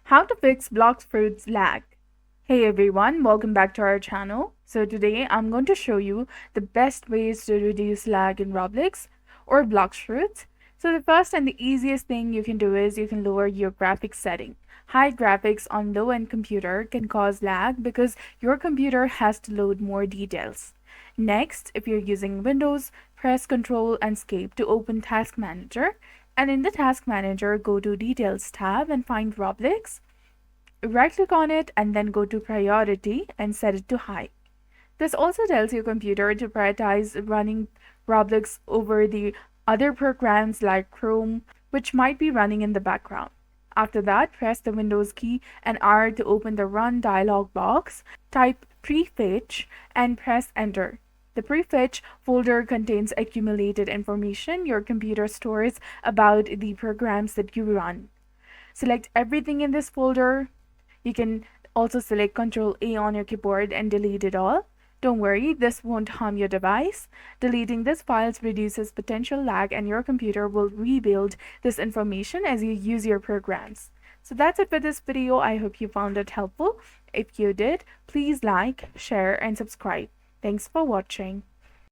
How to fix Blox Fruits Lag. Hey everyone, welcome back to our channel. So today I'm going to show you the best ways to reduce lag in Roblox or Blox Fruits. So the first and the easiest thing you can do is you can lower your graphics setting. High graphics on low-end computer can cause lag because your computer has to load more details. Next, if you're using Windows, press Ctrl and Escape to open Task Manager, and in the Task Manager, go to Details tab and find Roblox. Right-click on it and then go to Priority and set it to High. This also tells your computer to prioritize running Roblox over the other programs like Chrome, which might be running in the background. After that, press the Windows key and R to open the Run dialog box, type prefetch and press Enter. The prefetch folder contains accumulated information your computer stores about the programs that you run. Select everything in this folder. You can also select Ctrl-A on your keyboard and delete it all. Don't worry, this won't harm your device. Deleting these files reduces potential lag and your computer will rebuild this information as you use your programs. So that's it for this video. I hope you found it helpful. If you did, please like, share, and subscribe. Thanks for watching.